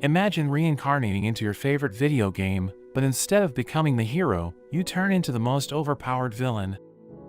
Imagine reincarnating into your favorite video game, but instead of becoming the hero, you turn into the most overpowered villain.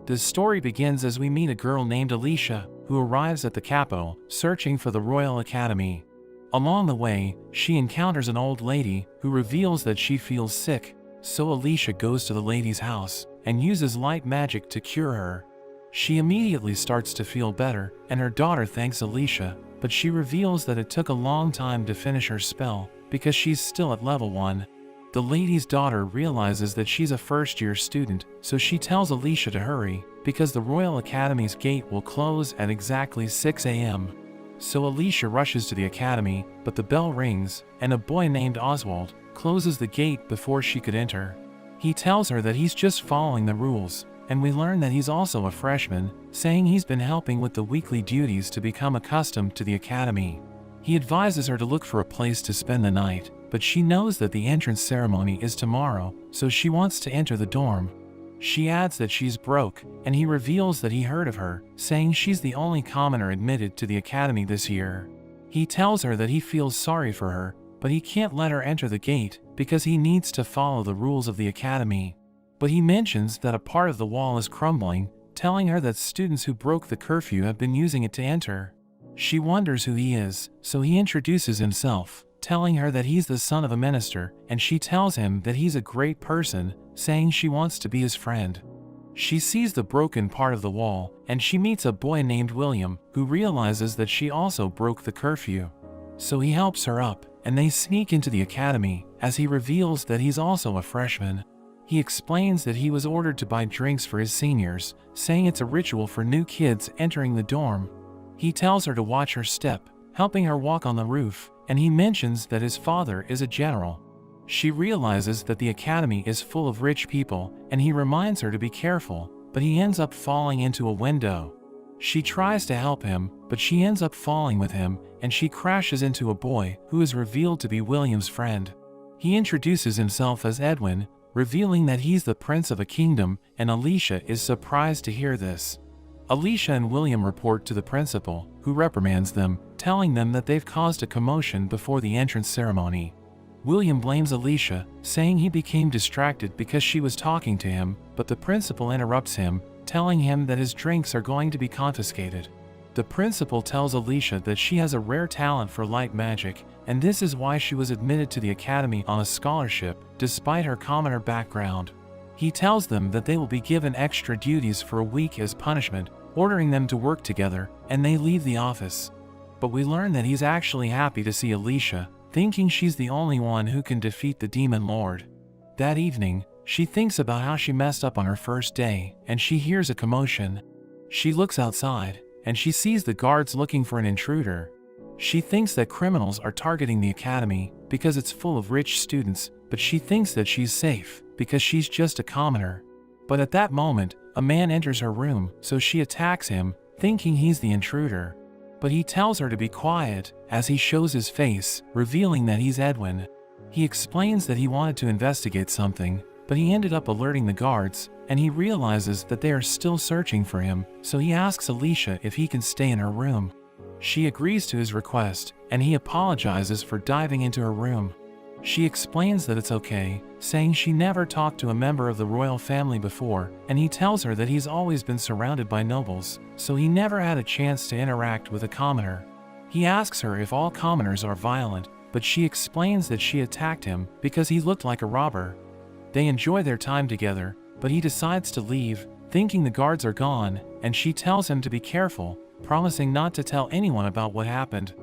The story begins as we meet a girl named Alicia, who arrives at the capital, searching for the Royal Academy. Along the way, she encounters an old lady, who reveals that she feels sick, so Alicia goes to the lady's house, and uses light magic to cure her. She immediately starts to feel better, and her daughter thanks Alicia, but she reveals that it took a long time to finish her spell, because she's still at level 1. The lady's daughter realizes that she's a first-year student, so she tells Alicia to hurry, because the Royal Academy's gate will close at exactly 6 a.m. So Alicia rushes to the academy, but the bell rings, and a boy named Oswald closes the gate before she could enter. He tells her that he's just following the rules, and we learn that he's also a freshman, saying he's been helping with the weekly duties to become accustomed to the academy. He advises her to look for a place to spend the night, but she knows that the entrance ceremony is tomorrow, so she wants to enter the dorm. She adds that she's broke, and he reveals that he heard of her, saying she's the only commoner admitted to the academy this year. He tells her that he feels sorry for her, but he can't let her enter the gate, because he needs to follow the rules of the academy. But he mentions that a part of the wall is crumbling, telling her that students who broke the curfew have been using it to enter. She wonders who he is, so he introduces himself, telling her that he's the son of a minister, and she tells him that he's a great person, saying she wants to be his friend. She sees the broken part of the wall, and she meets a boy named William, who realizes that she also broke the curfew. So he helps her up, and they sneak into the academy, as he reveals that he's also a freshman. He explains that he was ordered to buy drinks for his seniors, saying it's a ritual for new kids entering the dorm. He tells her to watch her step, helping her walk on the roof, and he mentions that his father is a general. She realizes that the academy is full of rich people, and he reminds her to be careful, but he ends up falling into a window. She tries to help him, but she ends up falling with him, and she crashes into a boy who is revealed to be William's friend. He introduces himself as Edwin, revealing that he's the prince of a kingdom, and Alicia is surprised to hear this. Alicia and William report to the principal, who reprimands them, telling them that they've caused a commotion before the entrance ceremony. William blames Alicia, saying he became distracted because she was talking to him, but the principal interrupts him, telling him that his drinks are going to be confiscated. The principal tells Alicia that she has a rare talent for light magic, and this is why she was admitted to the academy on a scholarship, despite her commoner background. He tells them that they will be given extra duties for a week as punishment, ordering them to work together, and they leave the office. But we learn that he's actually happy to see Alicia, thinking she's the only one who can defeat the Demon Lord. That evening, she thinks about how she messed up on her first day, and she hears a commotion. She looks outside, and she sees the guards looking for an intruder. She thinks that criminals are targeting the academy because it's full of rich students, but she thinks that she's safe because she's just a commoner. But at that moment, a man enters her room, so she attacks him, thinking he's the intruder. But he tells her to be quiet, as he shows his face, revealing that he's Edwin. He explains that he wanted to investigate something, but he ended up alerting the guards, and he realizes that they are still searching for him, so he asks Alicia if he can stay in her room. She agrees to his request, and he apologizes for diving into her room. She explains that it's okay, saying she never talked to a member of the royal family before, and he tells her that he's always been surrounded by nobles, so he never had a chance to interact with a commoner. He asks her if all commoners are violent, but she explains that she attacked him because he looked like a robber. They enjoy their time together, but he decides to leave, thinking the guards are gone, and she tells him to be careful, promising not to tell anyone about what happened.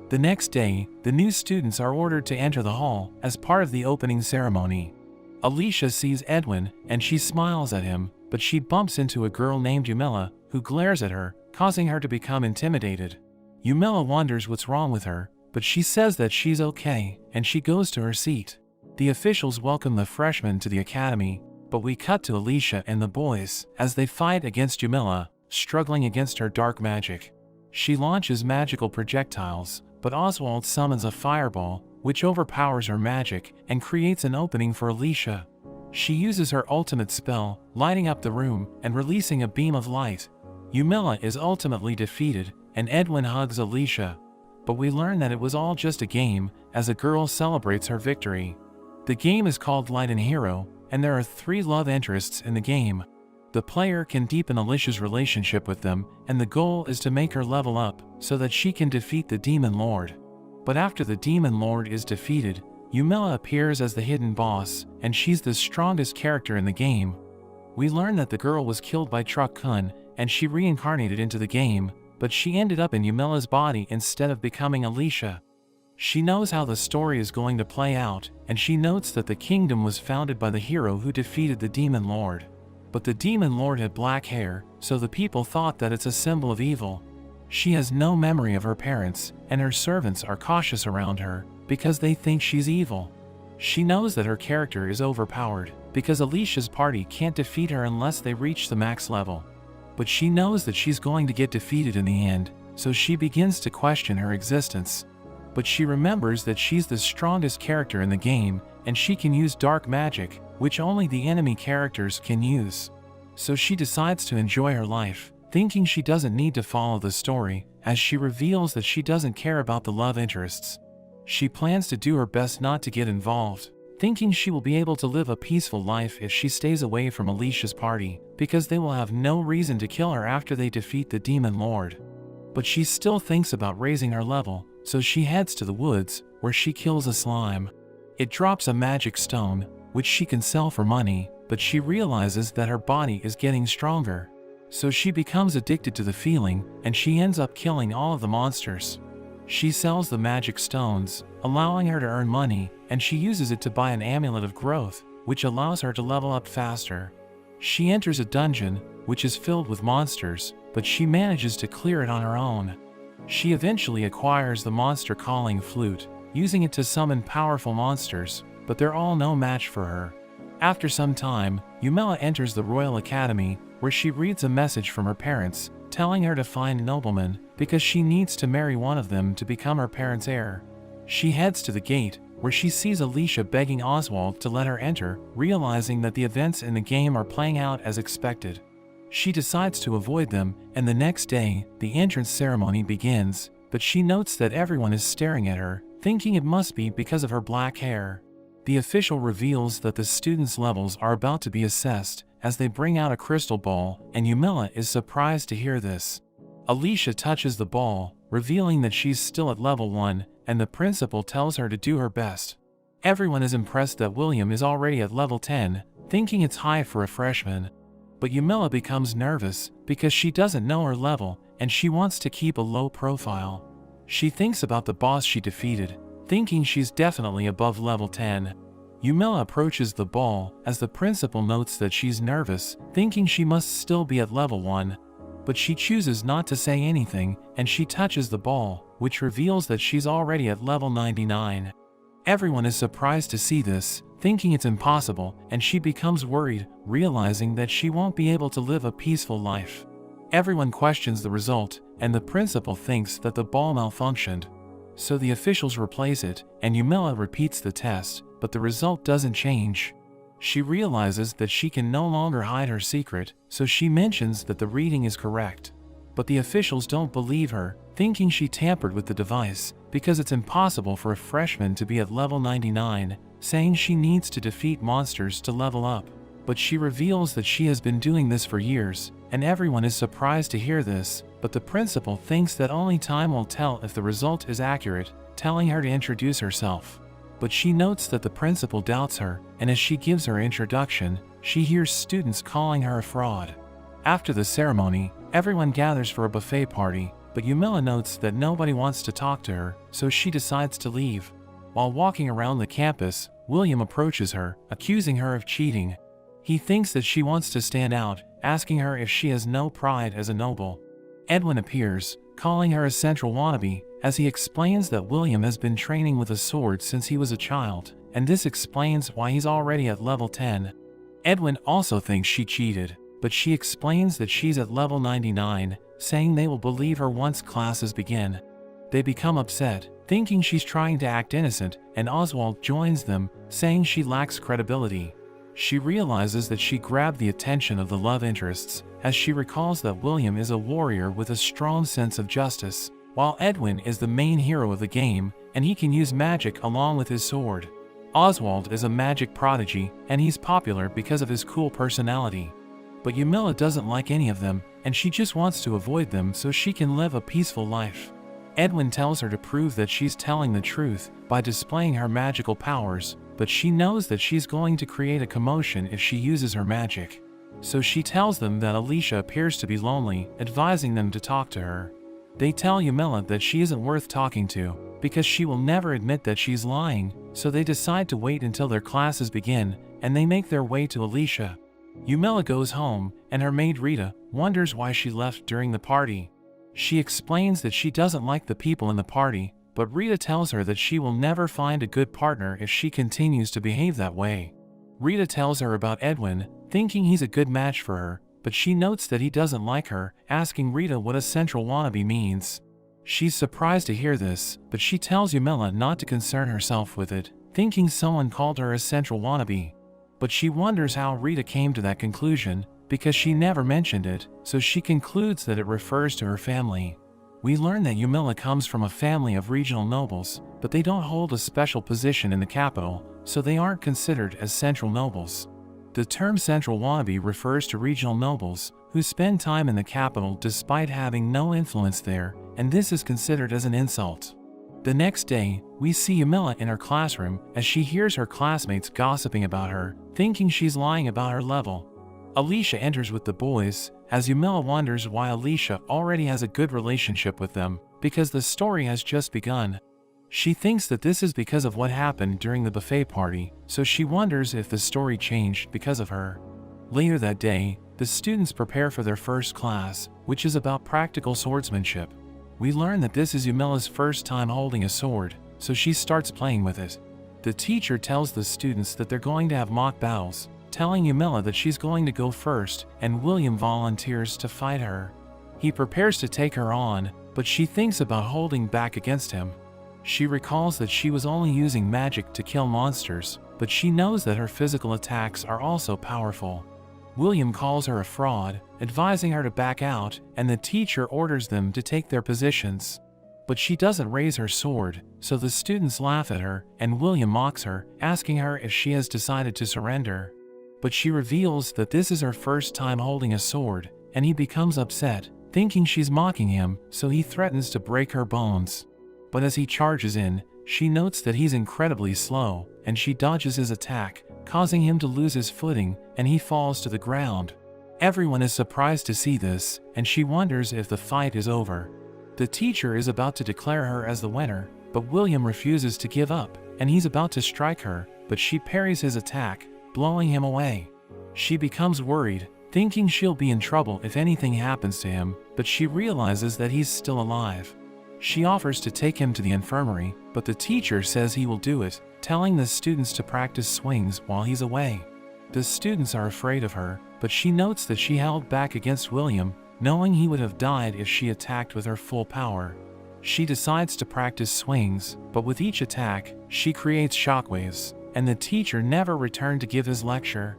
The next day, the new students are ordered to enter the hall as part of the opening ceremony. Alicia sees Edwin, and she smiles at him, but she bumps into a girl named Yumila, who glares at her, causing her to become intimidated. Yumila wonders what's wrong with her, but she says that she's okay, and she goes to her seat. The officials welcome the freshmen to the academy, but we cut to Alicia and the boys as they fight against Yumila, struggling against her dark magic. She launches magical projectiles, but Oswald summons a fireball, which overpowers her magic and creates an opening for Alicia. She uses her ultimate spell, lighting up the room and releasing a beam of light. Yumila is ultimately defeated, and Edwin hugs Alicia. but we learn that it was all just a game as a girl celebrates her victory. The game is called Light and Hero, and there are 3 love interests in the game. The player can deepen Alicia's relationship with them, and the goal is to make her level up so that she can defeat the Demon Lord. But after the Demon Lord is defeated, Yumela appears as the hidden boss, and she's the strongest character in the game. We learn that the girl was killed by Truck Kun, and she reincarnated into the game, but she ended up in Yumela's body instead of becoming Alicia. She knows how the story is going to play out, and she notes that the kingdom was founded by the hero who defeated the Demon Lord. But the Demon Lord had black hair, so the people thought that it's a symbol of evil. She has no memory of her parents, and her servants are cautious around her because they think she's evil. She knows that her character is overpowered because Alicia's party can't defeat her unless they reach the max level. But she knows that she's going to get defeated in the end, so she begins to question her existence. But she remembers that she's the strongest character in the game, and she can use dark magic, which only the enemy characters can use. So she decides to enjoy her life, thinking she doesn't need to follow the story, as she reveals that she doesn't care about the love interests. She plans to do her best not to get involved, thinking she will be able to live a peaceful life if she stays away from Alicia's party, because they will have no reason to kill her after they defeat the Demon Lord. But she still thinks about raising her level, so she heads to the woods, where she kills a slime. It drops a magic stone, which she can sell for money, but she realizes that her body is getting stronger. So she becomes addicted to the feeling, and she ends up killing all of the monsters. She sells the magic stones, allowing her to earn money, and she uses it to buy an amulet of growth, which allows her to level up faster. She enters a dungeon, which is filled with monsters, but she manages to clear it on her own. She eventually acquires the monster calling flute, using it to summon powerful monsters, but they're all no match for her. After some time, Yumela enters the Royal Academy, where she reads a message from her parents, telling her to find noblemen, because she needs to marry one of them to become her parents' heir. She heads to the gate, where she sees Alicia begging Oswald to let her enter, realizing that the events in the game are playing out as expected. She decides to avoid them, and the next day, the entrance ceremony begins, but she notes that everyone is staring at her, thinking it must be because of her black hair. The official reveals that the students' levels are about to be assessed, as they bring out a crystal ball, and Yumela is surprised to hear this. Alicia touches the ball, revealing that she's still at level 1, and the principal tells her to do her best. Everyone is impressed that William is already at level 10, thinking it's high for a freshman. But Yumela becomes nervous because she doesn't know her level, and she wants to keep a low profile. She thinks about the boss she defeated, thinking she's definitely above level 10. Yumela approaches the ball as the principal notes that she's nervous, thinking she must still be at level 1. But she chooses not to say anything, and she touches the ball, which reveals that she's already at level 99. Everyone is surprised to see this, thinking it's impossible, and she becomes worried, realizing that she won't be able to live a peaceful life. Everyone questions the result, and the principal thinks that the ball malfunctioned. So the officials replace it, and Yumela repeats the test, but the result doesn't change. She realizes that she can no longer hide her secret, so she mentions that the reading is correct. But the officials don't believe her, thinking she tampered with the device, because it's impossible for a freshman to be at level 99, saying she needs to defeat monsters to level up. But she reveals that she has been doing this for years, and everyone is surprised to hear this, but the principal thinks that only time will tell if the result is accurate, telling her to introduce herself. But she notes that the principal doubts her, and as she gives her introduction, she hears students calling her a fraud. After the ceremony, everyone gathers for a buffet party, but Yumela notes that nobody wants to talk to her, so she decides to leave. While walking around the campus, William approaches her, accusing her of cheating. He thinks that she wants to stand out, asking her if she has no pride as a noble. Edwin appears, calling her a central wannabe, as he explains that William has been training with a sword since he was a child, and this explains why he's already at level 10. Edwin also thinks she cheated, but she explains that she's at level 99, saying they will believe her once classes begin. They become upset, thinking she's trying to act innocent, and Oswald joins them, saying she lacks credibility. She realizes that she grabbed the attention of the love interests, as she recalls that William is a warrior with a strong sense of justice. while Edwin is the main hero of the game, and he can use magic along with his sword. Oswald is a magic prodigy, and he's popular because of his cool personality. But Yamila doesn't like any of them, and she just wants to avoid them so she can live a peaceful life. Edwin tells her to prove that she's telling the truth by displaying her magical powers, but she knows that she's going to create a commotion if she uses her magic. So she tells them that Alicia appears to be lonely, advising them to talk to her. They tell Yamila that she isn't worth talking to, because she will never admit that she's lying, so they decide to wait until their classes begin, and they make their way to Alicia. Yamila goes home, and her maid Rita wonders why she left during the party. She explains that she doesn't like the people in the party, but Rita tells her that she will never find a good partner if she continues to behave that way. Rita tells her about Edwin, thinking he's a good match for her, but she notes that he doesn't like her, asking Rita what a central wannabe means. She's surprised to hear this, but she tells Yamila not to concern herself with it, thinking someone called her a central wannabe. But she wonders how Rita came to that conclusion, because she never mentioned it, so she concludes that it refers to her family. We learn that Yamila comes from a family of regional nobles, but they don't hold a special position in the capital, so they aren't considered as central nobles. The term central wannabe refers to regional nobles who spend time in the capital despite having no influence there, and this is considered as an insult. The next day, we see Yamila in her classroom as she hears her classmates gossiping about her, thinking she's lying about her level. Alicia enters with the boys, as Yamila wonders why Alicia already has a good relationship with them, because the story has just begun. She thinks that this is because of what happened during the buffet party, so she wonders if the story changed because of her. Later that day, the students prepare for their first class, which is about practical swordsmanship. We learn that this is Yamila's first time holding a sword, so she starts playing with it. The teacher tells the students that they're going to have mock battles, telling Yamila that she's going to go first, and William volunteers to fight her. He prepares to take her on, but she thinks about holding back against him. She recalls that she was only using magic to kill monsters, but she knows that her physical attacks are also powerful. William calls her a fraud, advising her to back out, and the teacher orders them to take their positions. But she doesn't raise her sword, so the students laugh at her, and William mocks her, asking her if she has decided to surrender. But she reveals that this is her first time holding a sword, and he becomes upset, thinking she's mocking him, so he threatens to break her bones. But as he charges in, she notes that he's incredibly slow, and she dodges his attack, causing him to lose his footing, and he falls to the ground. Everyone is surprised to see this, and she wonders if the fight is over. The teacher is about to declare her as the winner, but William refuses to give up, and he's about to strike her, but she parries his attack, blowing him away. She becomes worried, thinking she'll be in trouble if anything happens to him, but she realizes that he's still alive. She offers to take him to the infirmary, but the teacher says he will do it, telling the students to practice swings while he's away. The students are afraid of her, but she notes that she held back against William, knowing he would have died if she attacked with her full power. She decides to practice swings, but with each attack, she creates shockwaves, and the teacher never returned to give his lecture.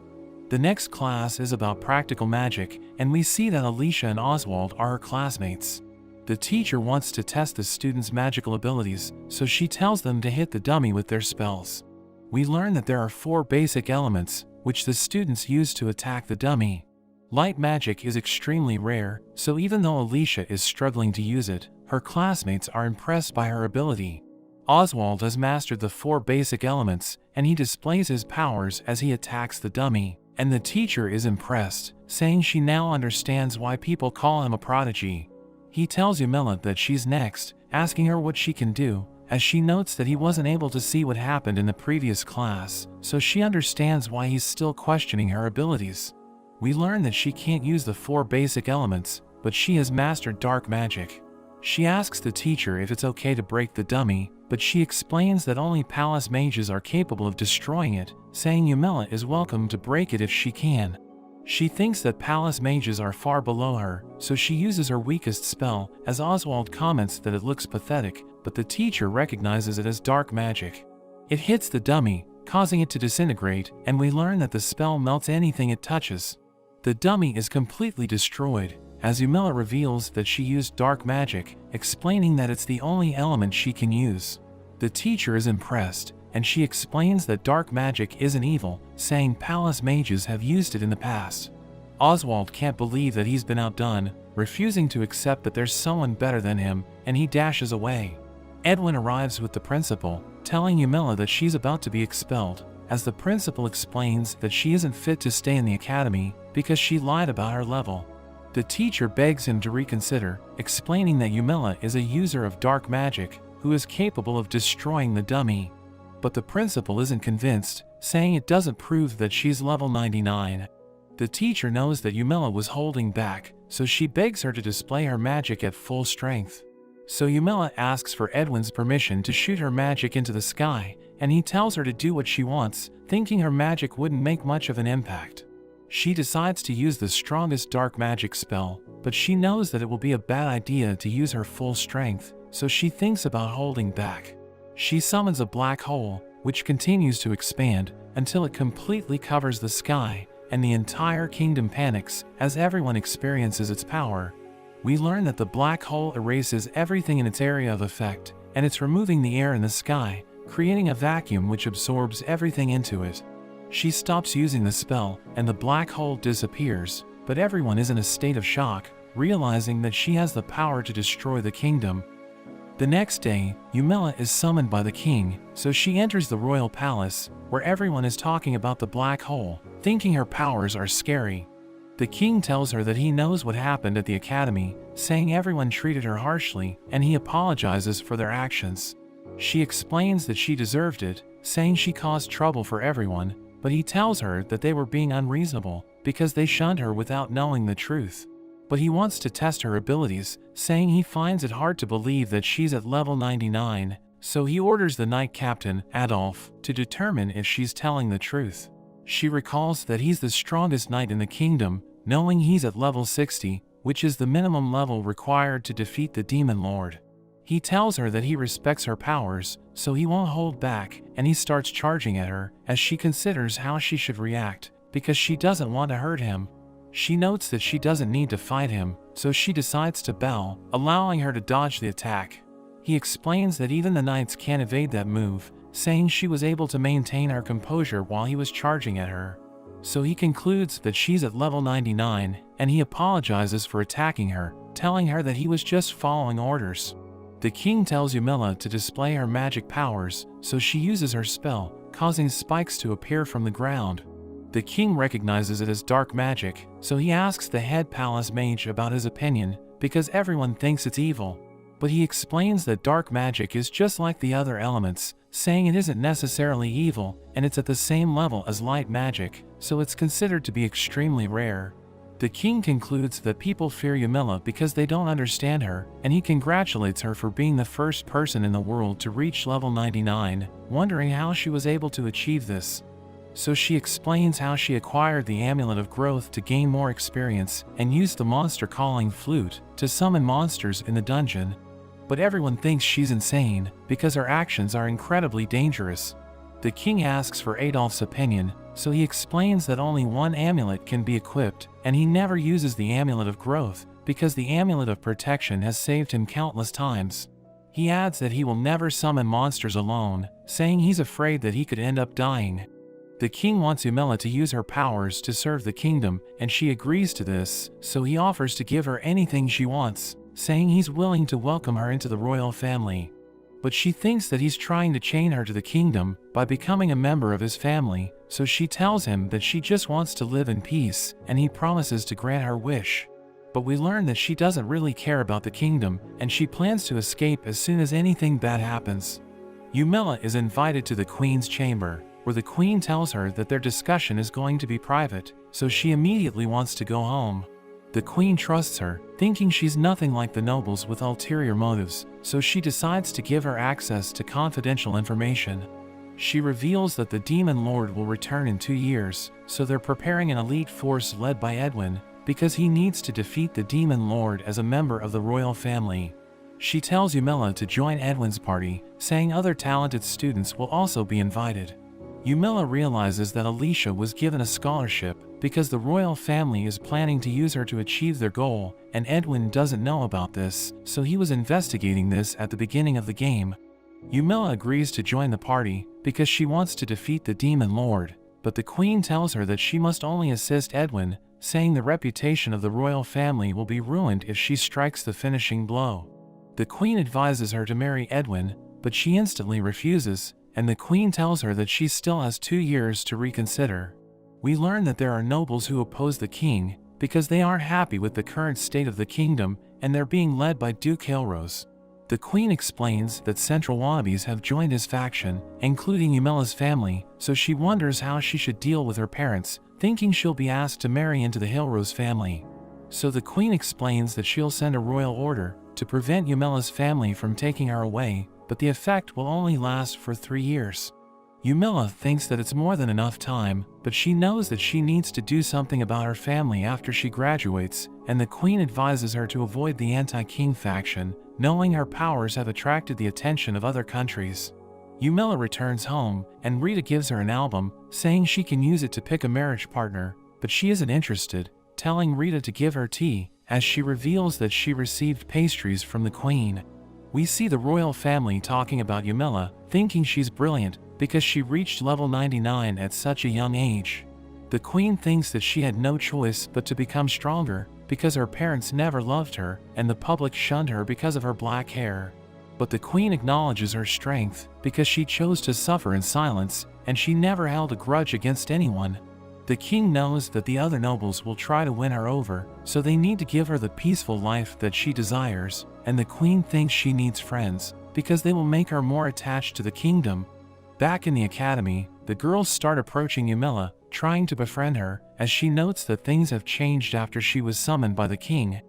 The next class is about practical magic, and we see that Alicia and Oswald are her classmates. The teacher wants to test the students' magical abilities, so she tells them to hit the dummy with their spells. We learn that there are 4 basic elements, which the students use to attack the dummy. Light magic is extremely rare, so even though Alicia is struggling to use it, her classmates are impressed by her ability. Oswald has mastered the 4 basic elements, and he displays his powers as he attacks the dummy, and the teacher is impressed, saying she now understands why people call him a prodigy. He tells Yamila that she's next, asking her what she can do, as she notes that he wasn't able to see what happened in the previous class, so she understands why he's still questioning her abilities. We learn that she can't use the 4 basic elements, but she has mastered dark magic. She asks the teacher if it's okay to break the dummy, but she explains that only palace mages are capable of destroying it, saying Yamila is welcome to break it if she can. She thinks that palace mages are far below her, so she uses her weakest spell, as Oswald comments that it looks pathetic, but the teacher recognizes it as dark magic. It hits the dummy, causing it to disintegrate, and we learn that the spell melts anything it touches. The dummy is completely destroyed, as Yumila reveals that she used dark magic, explaining that it's the only element she can use. The teacher is impressed, and she explains that dark magic isn't evil, saying palace mages have used it in the past. Oswald can't believe that he's been outdone, refusing to accept that there's someone better than him, and he dashes away. Edwin arrives with the principal, telling Yumila that she's about to be expelled, as the principal explains that she isn't fit to stay in the academy because she lied about her level. The teacher begs him to reconsider, explaining that Yumila is a user of dark magic who is capable of destroying the dummy. But the principal isn't convinced, saying it doesn't prove that she's level 99. The teacher knows that Yumila was holding back, so she begs her to display her magic at full strength. So Yumila asks for Edwin's permission to shoot her magic into the sky, and he tells her to do what she wants, thinking her magic wouldn't make much of an impact. She decides to use the strongest dark magic spell, but she knows that it will be a bad idea to use her full strength, so she thinks about holding back. She summons a black hole, which continues to expand until it completely covers the sky, and the entire kingdom panics as everyone experiences its power. We learn that the black hole erases everything in its area of effect, and it's removing the air in the sky, creating a vacuum which absorbs everything into it. She stops using the spell, and the black hole disappears, but everyone is in a state of shock, realizing that she has the power to destroy the kingdom. The next day, Yumila is summoned by the king, so she enters the royal palace, where everyone is talking about the black hole, thinking her powers are scary. The king tells her that he knows what happened at the academy, saying everyone treated her harshly, and he apologizes for their actions. She explains that she deserved it, saying she caused trouble for everyone, but he tells her that they were being unreasonable because they shunned her without knowing the truth. But he wants to test her abilities, saying he finds it hard to believe that she's at level 99, so he orders the knight captain, Adolf, to determine if she's telling the truth. She recalls that he's the strongest knight in the kingdom, knowing he's at level 60, which is the minimum level required to defeat the demon lord. He tells her that he respects her powers, so he won't hold back, and he starts charging at her as she considers how she should react, because she doesn't want to hurt him. She notes that she doesn't need to fight him, so she decides to bow, allowing her to dodge the attack. He explains that even the knights can't evade that move, saying she was able to maintain her composure while he was charging at her. So he concludes that she's at level 99, and he apologizes for attacking her, telling her that he was just following orders. The king tells Yumila to display her magic powers, so she uses her spell, causing spikes to appear from the ground. The king recognizes it as dark magic, so he asks the head palace mage about his opinion, because everyone thinks it's evil. But he explains that dark magic is just like the other elements, saying it isn't necessarily evil, and it's at the same level as light magic, so it's considered to be extremely rare. The king concludes that people fear Yumila because they don't understand her, and he congratulates her for being the first person in the world to reach level 99, wondering how she was able to achieve this. So she explains how she acquired the Amulet of Growth to gain more experience and used the monster calling flute to summon monsters in the dungeon. But everyone thinks she's insane because her actions are incredibly dangerous. The king asks for Adolf's opinion, so he explains that only one amulet can be equipped, and he never uses the Amulet of Growth because the Amulet of Protection has saved him countless times. He adds that he will never summon monsters alone, saying he's afraid that he could end up dying. The king wants Yumila to use her powers to serve the kingdom, and she agrees to this, so he offers to give her anything she wants, saying he's willing to welcome her into the royal family. But she thinks that he's trying to chain her to the kingdom by becoming a member of his family, so she tells him that she just wants to live in peace, and he promises to grant her wish. But we learn that she doesn't really care about the kingdom, and she plans to escape as soon as anything bad happens. Yumila is invited to the queen's chamber, where the queen tells her that their discussion is going to be private, so she immediately wants to go home. The queen trusts her, thinking she's nothing like the nobles with ulterior motives, so she decides to give her access to confidential information. She reveals that the demon lord will return in 2 years, so they're preparing an elite force led by Edwin, because he needs to defeat the demon lord as a member of the royal family. She tells Yumila to join Edwin's party, saying other talented students will also be invited. Yumila realizes that Alicia was given a scholarship, because the royal family is planning to use her to achieve their goal, and Edwin doesn't know about this, so he was investigating this at the beginning of the game. Yumila agrees to join the party because she wants to defeat the Demon Lord, but the Queen tells her that she must only assist Edwin, saying the reputation of the royal family will be ruined if she strikes the finishing blow. The Queen advises her to marry Edwin, but she instantly refuses, and the Queen tells her that she still has 2 years to reconsider. We learn that there are nobles who oppose the king because they aren't happy with the current state of the kingdom, and they're being led by Duke Hilros. The Queen explains that Central Wannabes have joined his faction, including Yumila's family, so she wonders how she should deal with her parents, thinking she'll be asked to marry into the Hilros family. So the Queen explains that she'll send a royal order to prevent Yumila's family from taking her away, but the effect will only last for 3 years. Yumila thinks that it's more than enough time, but she knows that she needs to do something about her family after she graduates, and the Queen advises her to avoid the anti-king faction, knowing her powers have attracted the attention of other countries. Yumila returns home, and Rita gives her an album, saying she can use it to pick a marriage partner, but she isn't interested, telling Rita to give her tea, as she reveals that she received pastries from the Queen. We see the royal family talking about Yumila, thinking she's brilliant, because she reached level 99 at such a young age. The Queen thinks that she had no choice but to become stronger, because her parents never loved her, and the public shunned her because of her black hair. But the Queen acknowledges her strength, because she chose to suffer in silence, and she never held a grudge against anyone. The king knows that the other nobles will try to win her over, so they need to give her the peaceful life that she desires, and the Queen thinks she needs friends, because they will make her more attached to the kingdom. Back in the academy, the girls start approaching Yumila, trying to befriend her, as she notes that things have changed after she was summoned by the king.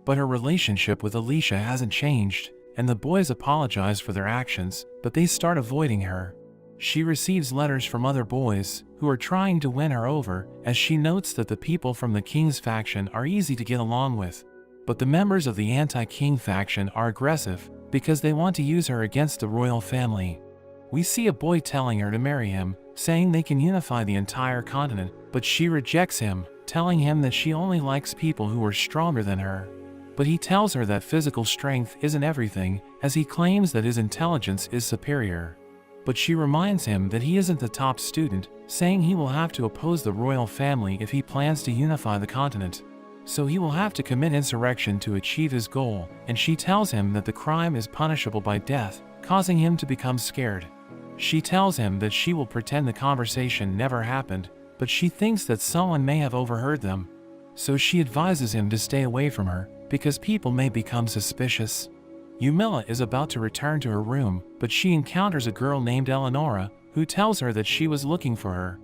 But her relationship with Alicia hasn't changed, and the boys apologize for their actions, but they start avoiding her. She receives letters from other boys, who are trying to win her over, as she notes that the people from the king's faction are easy to get along with. But the members of the anti-king faction are aggressive, because they want to use her against the royal family. We see a boy telling her to marry him, saying they can unify the entire continent, but she rejects him, telling him that she only likes people who are stronger than her. But he tells her that physical strength isn't everything, as he claims that his intelligence is superior. But she reminds him that he isn't the top student, saying he will have to oppose the royal family if he plans to unify the continent. So he will have to commit insurrection to achieve his goal, and she tells him that the crime is punishable by death, causing him to become scared. She tells him that she will pretend the conversation never happened, but she thinks that someone may have overheard them. So she advises him to stay away from her, because people may become suspicious. Yumila is about to return to her room, but she encounters a girl named Eleonora, who tells her that she was looking for her.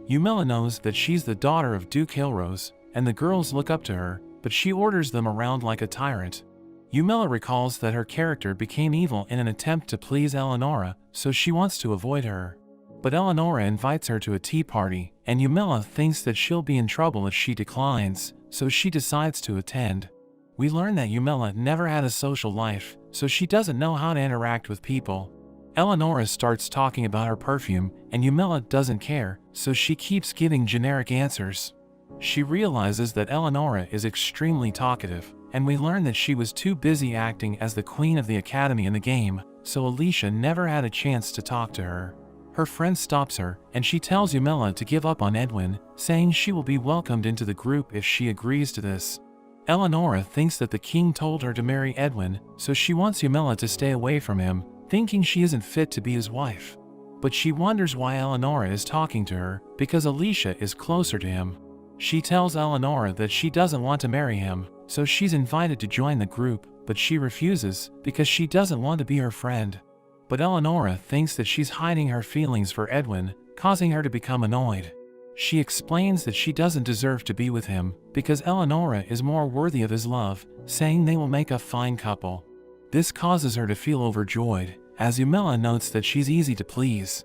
Yumila knows that she's the daughter of Duke Hilros, and the girls look up to her, but she orders them around like a tyrant. Yumila recalls that her character became evil in an attempt to please Eleonora, so she wants to avoid her. But Eleonora invites her to a tea party, and Yumila thinks that she'll be in trouble if she declines, so she decides to attend. We learn that Yumila never had a social life, so she doesn't know how to interact with people. Eleonora starts talking about her perfume, and Yumila doesn't care, so she keeps giving generic answers. She realizes that Eleonora is extremely talkative, and we learn that she was too busy acting as the queen of the academy in the game, so Alicia never had a chance to talk to her. Her friend stops her, and she tells Yumila to give up on Edwin, saying she will be welcomed into the group if she agrees to this. Eleonora thinks that the king told her to marry Edwin, so she wants Yumila to stay away from him, thinking she isn't fit to be his wife. But she wonders why Eleonora is talking to her, because Alicia is closer to him. She tells Eleonora that she doesn't want to marry him, so she's invited to join the group, but she refuses because she doesn't want to be her friend. But Eleonora thinks that she's hiding her feelings for Edwin, causing her to become annoyed. She explains that she doesn't deserve to be with him because Eleonora is more worthy of his love, saying they will make a fine couple. This causes her to feel overjoyed, as Yumila notes that she's easy to please.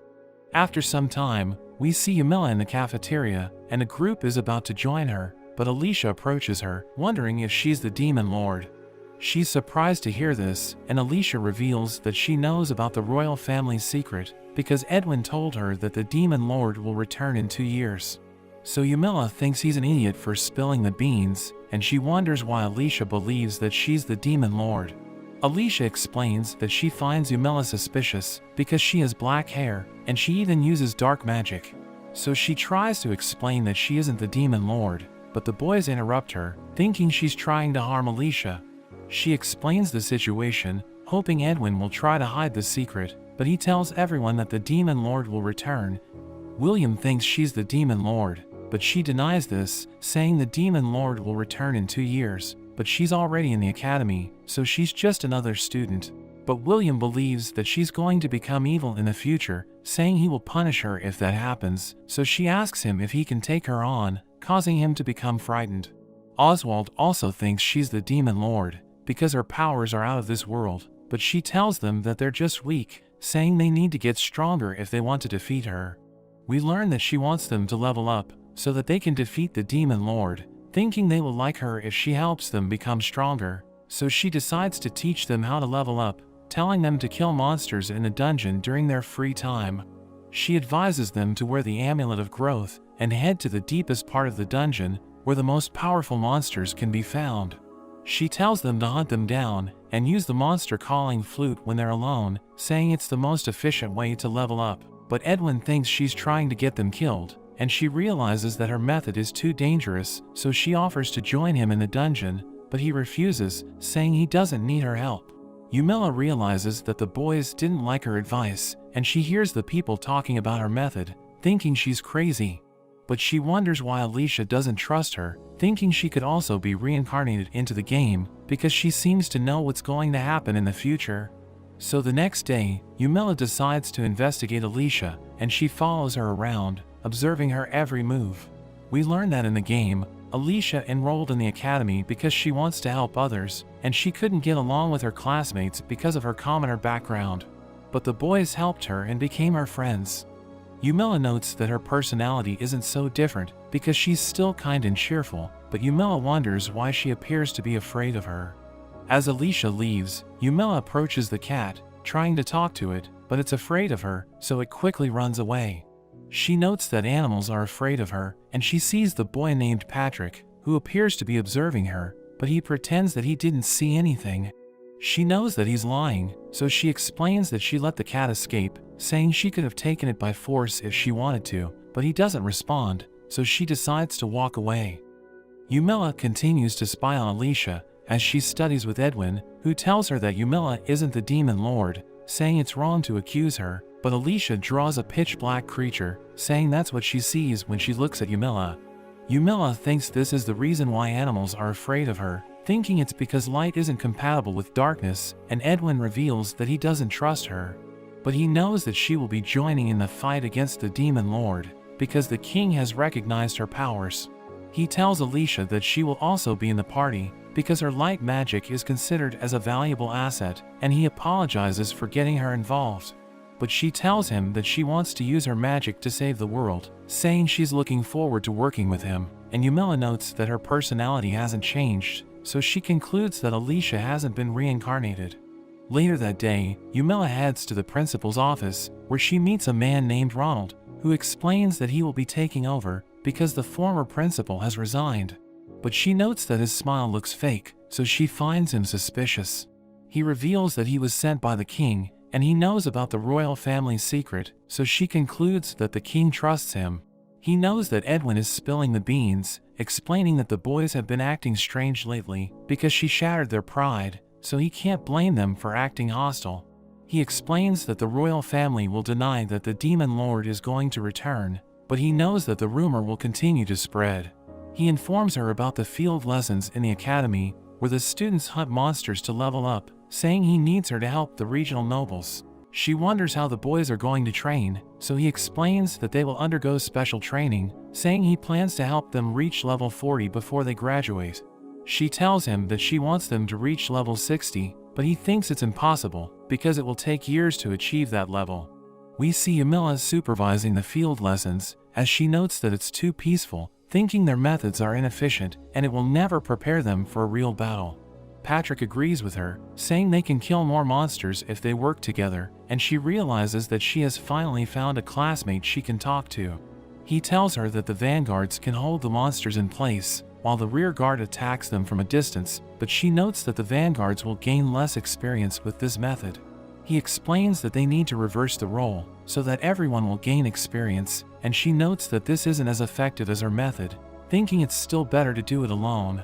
After some time, we see Yumila in the cafeteria, and a group is about to join her, but Alicia approaches her, wondering if she's the Demon Lord. She's surprised to hear this, and Alicia reveals that she knows about the royal family's secret, because Edwin told her that the Demon Lord will return in 2 years. So Yumila thinks he's an idiot for spilling the beans, and she wonders why Alicia believes that she's the Demon Lord. Alicia explains that she finds Yumila suspicious because she has black hair, and she even uses dark magic. So she tries to explain that she isn't the Demon Lord, but the boys interrupt her, thinking she's trying to harm Alicia. She explains the situation, hoping Edwin will try to hide the secret, but he tells everyone that the Demon Lord will return. William thinks she's the Demon Lord, but she denies this, saying the Demon Lord will return in 2 years, but she's already in the academy, so she's just another student. But William believes that she's going to become evil in the future, saying he will punish her if that happens, so she asks him if he can take her on, causing him to become frightened. Oswald also thinks she's the Demon Lord, because her powers are out of this world, but she tells them that they're just weak, saying they need to get stronger if they want to defeat her. We learn that she wants them to level up, so that they can defeat the Demon Lord, thinking they will like her if she helps them become stronger, so she decides to teach them how to level up, telling them to kill monsters in the dungeon during their free time. She advises them to wear the Amulet of Growth and head to the deepest part of the dungeon, where the most powerful monsters can be found. She tells them to hunt them down and use the monster calling flute when they're alone, saying it's the most efficient way to level up. But Edwin thinks she's trying to get them killed, and she realizes that her method is too dangerous, so she offers to join him in the dungeon, but he refuses, saying he doesn't need her help. Yumila realizes that the boys didn't like her advice, and she hears the people talking about her method, thinking she's crazy. But she wonders why Alicia doesn't trust her, thinking she could also be reincarnated into the game, because she seems to know what's going to happen in the future. So the next day, Yumila decides to investigate Alicia, and she follows her around, observing her every move. We learn that in the game, Alicia enrolled in the academy because she wants to help others, and she couldn't get along with her classmates because of her commoner background. But the boys helped her and became her friends. Yumila notes that her personality isn't so different because she's still kind and cheerful, but Yumila wonders why she appears to be afraid of her. As Alicia leaves, Yumila approaches the cat, trying to talk to it, but it's afraid of her, so it quickly runs away. She notes that animals are afraid of her, and she sees the boy named Patrick, who appears to be observing her, but he pretends that he didn't see anything. She knows that he's lying, so she explains that she let the cat escape, saying she could have taken it by force if she wanted to, but he doesn't respond, so she decides to walk away. Yumila continues to spy on Alicia as she studies with Edwin, who tells her that Yumila isn't the Demon Lord, saying it's wrong to accuse her, but Alicia draws a pitch-black creature, saying that's what she sees when she looks at Yumila. Yumila thinks this is the reason why animals are afraid of her, thinking it's because light isn't compatible with darkness, and Edwin reveals that he doesn't trust her. But he knows that she will be joining in the fight against the Demon Lord, because the king has recognized her powers. He tells Alicia that she will also be in the party, because her light magic is considered as a valuable asset, and he apologizes for getting her involved. But she tells him that she wants to use her magic to save the world, saying she's looking forward to working with him, and Yumila notes that her personality hasn't changed, so she concludes that Alicia hasn't been reincarnated. Later that day, Yumila heads to the principal's office, where she meets a man named Ronald, who explains that he will be taking over because the former principal has resigned. But she notes that his smile looks fake, so she finds him suspicious. He reveals that he was sent by the king, and he knows about the royal family's secret, so she concludes that the king trusts him. He knows that Edwin is spilling the beans, explaining that the boys have been acting strange lately because she shattered their pride, so he can't blame them for acting hostile. He explains that the royal family will deny that the Demon Lord is going to return, but he knows that the rumor will continue to spread. He informs her about the field lessons in the academy, where the students hunt monsters to level up, saying he needs her to help the regional nobles. She wonders how the boys are going to train, so he explains that they will undergo special training, saying he plans to help them reach level 40 before they graduate. She tells him that she wants them to reach level 60, but he thinks it's impossible, because it will take years to achieve that level. We see Yumila supervising the field lessons, as she notes that it's too peaceful, thinking their methods are inefficient, and it will never prepare them for a real battle. Patrick agrees with her, saying they can kill more monsters if they work together, and she realizes that she has finally found a classmate she can talk to. He tells her that the vanguards can hold the monsters in place, while the rear guard attacks them from a distance, but she notes that the vanguards will gain less experience with this method. He explains that they need to reverse the role, so that everyone will gain experience, and she notes that this isn't as effective as her method, thinking it's still better to do it alone.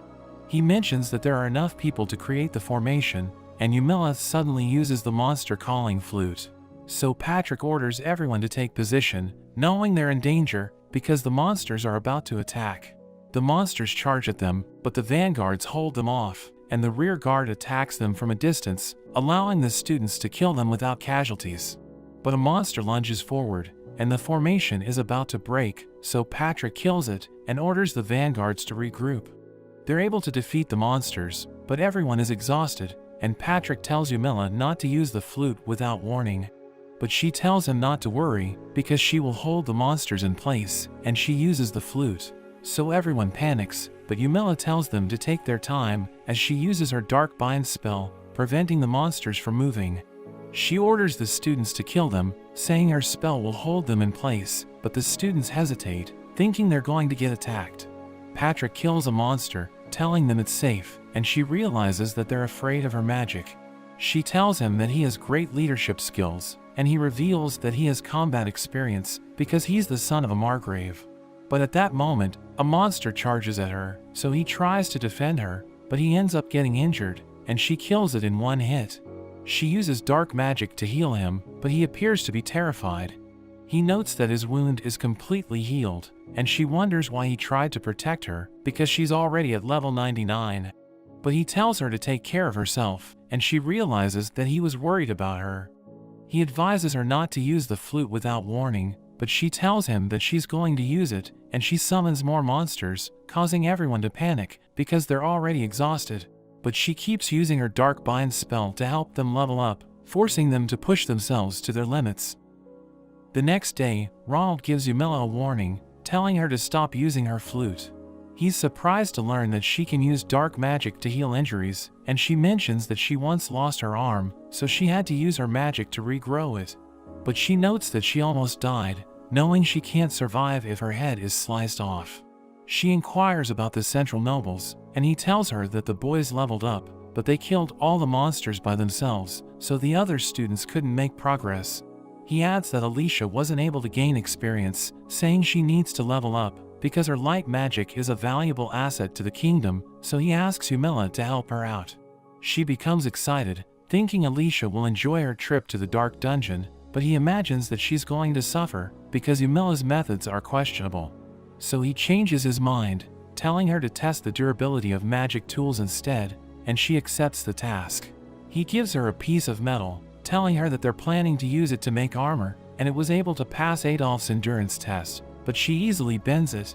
He mentions that there are enough people to create the formation, and Yumila suddenly uses the monster calling flute. So Patrick orders everyone to take position, knowing they're in danger, because the monsters are about to attack. The monsters charge at them, but the vanguards hold them off, and the rear guard attacks them from a distance, allowing the students to kill them without casualties. But a monster lunges forward, and the formation is about to break, so Patrick kills it and orders the vanguards to regroup. They're able to defeat the monsters, but everyone is exhausted, and Patrick tells Yumila not to use the flute without warning. But she tells him not to worry, because she will hold the monsters in place, and she uses the flute. So everyone panics, but Yumila tells them to take their time, as she uses her dark bind spell, preventing the monsters from moving. She orders the students to kill them, saying her spell will hold them in place, but the students hesitate, thinking they're going to get attacked. Patrick kills a monster, telling them it's safe, and she realizes that they're afraid of her magic. She tells him that he has great leadership skills, and he reveals that he has combat experience because he's the son of a Margrave. But at that moment, a monster charges at her, so he tries to defend her, but he ends up getting injured, and she kills it in one hit. She uses dark magic to heal him, but he appears to be terrified. He notes that his wound is completely healed, and she wonders why he tried to protect her, because she's already at level 99. But he tells her to take care of herself, and she realizes that he was worried about her. He advises her not to use the flute without warning, but she tells him that she's going to use it, and she summons more monsters, causing everyone to panic, because they're already exhausted. But she keeps using her dark bind spell to help them level up, forcing them to push themselves to their limits. The next day, Ronald gives Yumila a warning, telling her to stop using her flute. He's surprised to learn that she can use dark magic to heal injuries, and she mentions that she once lost her arm, so she had to use her magic to regrow it. But she notes that she almost died, knowing she can't survive if her head is sliced off. She inquires about the Central Nobles, and he tells her that the boys leveled up, but they killed all the monsters by themselves, so the other students couldn't make progress. He adds that Alicia wasn't able to gain experience, saying she needs to level up, because her light magic is a valuable asset to the kingdom, so he asks Yumila to help her out. She becomes excited, thinking Alicia will enjoy her trip to the Dark Dungeon, but he imagines that she's going to suffer, because Yumila's methods are questionable. So he changes his mind, telling her to test the durability of magic tools instead, and she accepts the task. He gives her a piece of metal, telling her that they're planning to use it to make armor, and it was able to pass Adolf's endurance test, but she easily bends it.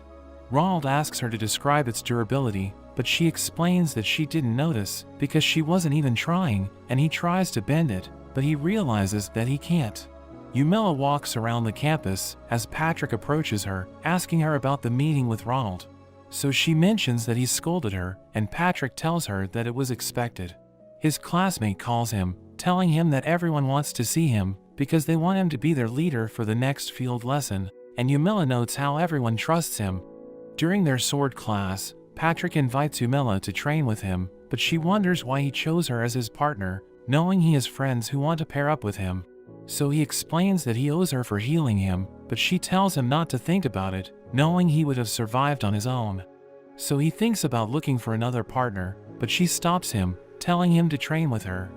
Ronald asks her to describe its durability, but she explains that she didn't notice because she wasn't even trying, and he tries to bend it, but he realizes that he can't. Yumila walks around the campus as Patrick approaches her, asking her about the meeting with Ronald. So she mentions that he scolded her, and Patrick tells her that it was expected. His classmate calls him, telling him that everyone wants to see him because they want him to be their leader for the next field lesson, and Yumila notes how everyone trusts him. During their sword class, Patrick invites Yumila to train with him, but she wonders why he chose her as his partner, knowing he has friends who want to pair up with him. So he explains that he owes her for healing him, but she tells him not to think about it, knowing he would have survived on his own. So he thinks about looking for another partner, but she stops him, telling him to train with her.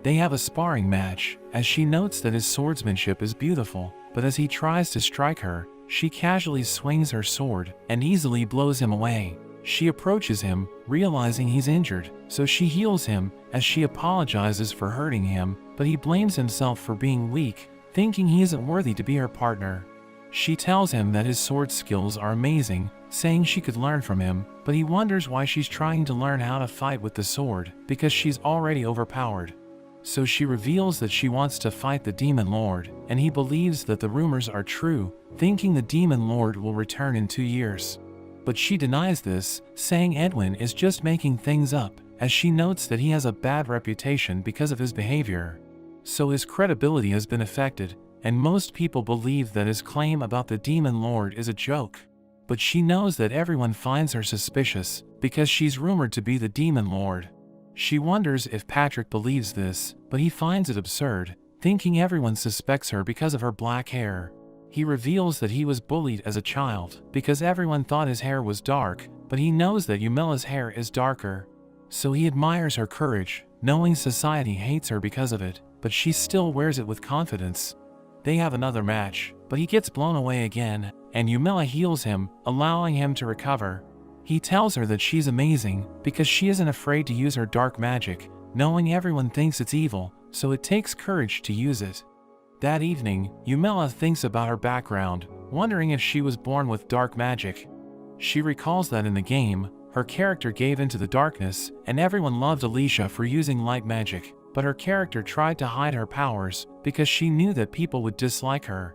They have a sparring match, as she notes that his swordsmanship is beautiful, but as he tries to strike her, she casually swings her sword and easily blows him away. She approaches him, realizing he's injured, so she heals him as she apologizes for hurting him, but he blames himself for being weak, thinking he isn't worthy to be her partner. She tells him that his sword skills are amazing, saying she could learn from him, but he wonders why she's trying to learn how to fight with the sword, because she's already overpowered. So she reveals that she wants to fight the Demon Lord, and he believes that the rumors are true, thinking the Demon Lord will return in 2 years. But she denies this, saying Edwin is just making things up, as she notes that he has a bad reputation because of his behavior. So his credibility has been affected, and most people believe that his claim about the Demon Lord is a joke. But she knows that everyone finds her suspicious because she's rumored to be the Demon Lord. She wonders if Patrick believes this, but he finds it absurd, thinking everyone suspects her because of her black hair. He reveals that he was bullied as a child because everyone thought his hair was dark, but he knows that Yumilla's hair is darker. So he admires her courage, knowing society hates her because of it, but she still wears it with confidence. They have another match, but he gets blown away again, and Yumilla heals him, allowing him to recover. He tells her that she's amazing because she isn't afraid to use her dark magic, knowing everyone thinks it's evil, so it takes courage to use it. That evening, Yumilla thinks about her background, wondering if she was born with dark magic. She recalls that in the game, her character gave into the darkness, and everyone loved Alicia for using light magic, but her character tried to hide her powers because she knew that people would dislike her.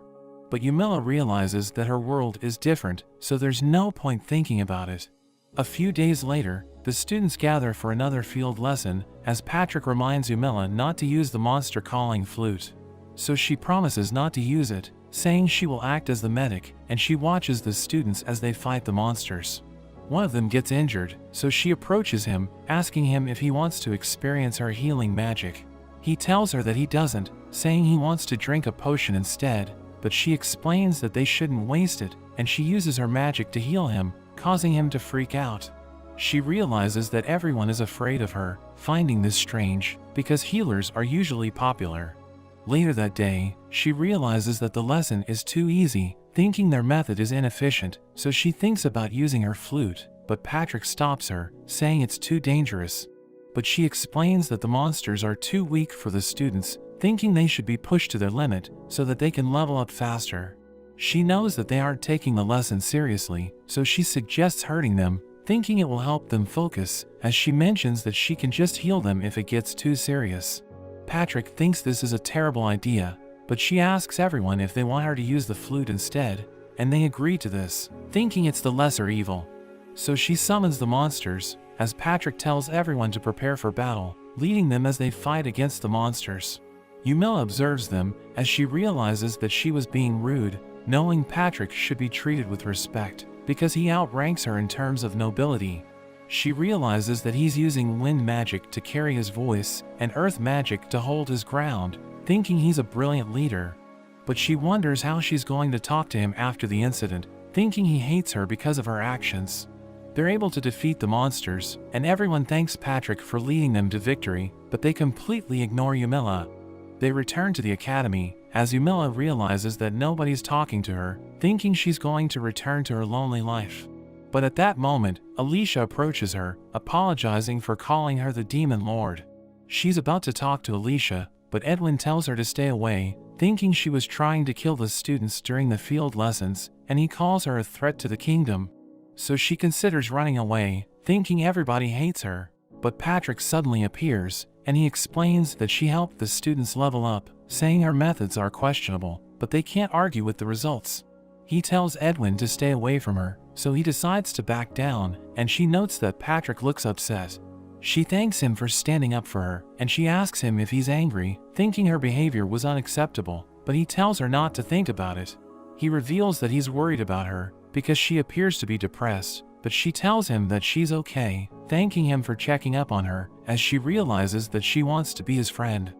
But Yumilla realizes that her world is different, so there's no point thinking about it. A few days later, the students gather for another field lesson, as Patrick reminds Yumilla not to use the monster calling flute. So she promises not to use it, saying she will act as the medic, and she watches the students as they fight the monsters. One of them gets injured, so she approaches him, asking him if he wants to experience her healing magic. He tells her that he doesn't, saying he wants to drink a potion instead, but she explains that they shouldn't waste it, and she uses her magic to heal him, causing him to freak out. She realizes that everyone is afraid of her, finding this strange, because healers are usually popular. Later that day, she realizes that the lesson is too easy, thinking their method is inefficient, so she thinks about using her flute, but Patrick stops her, saying it's too dangerous. But she explains that the monsters are too weak for the students, thinking they should be pushed to their limit so that they can level up faster. She knows that they aren't taking the lesson seriously, so she suggests hurting them, thinking it will help them focus, as she mentions that she can just heal them if it gets too serious. Patrick thinks this is a terrible idea, but she asks everyone if they want her to use the flute instead, and they agree to this, thinking it's the lesser evil. So she summons the monsters, as Patrick tells everyone to prepare for battle, leading them as they fight against the monsters. Yumilla observes them, as she realizes that she was being rude, knowing Patrick should be treated with respect, because he outranks her in terms of nobility. She realizes that he's using wind magic to carry his voice, and earth magic to hold his ground, thinking he's a brilliant leader. But she wonders how she's going to talk to him after the incident, thinking he hates her because of her actions. They're able to defeat the monsters, and everyone thanks Patrick for leading them to victory, but they completely ignore Yumilla. They return to the academy, as Yumilla realizes that nobody's talking to her, thinking she's going to return to her lonely life. But at that moment, Alicia approaches her, apologizing for calling her the Demon Lord. She's about to talk to Alicia, but Edwin tells her to stay away, thinking she was trying to kill the students during the field lessons, and he calls her a threat to the kingdom. So she considers running away, thinking everybody hates her. But Patrick suddenly appears, and he explains that she helped the students level up, saying her methods are questionable, but they can't argue with the results. He tells Edwin to stay away from her, so he decides to back down, and she notes that Patrick looks upset. She thanks him for standing up for her, and she asks him if he's angry, thinking her behavior was unacceptable, but he tells her not to think about it. He reveals that he's worried about her, because she appears to be depressed, but she tells him that she's okay, thanking him for checking up on her, as she realizes that she wants to be his friend.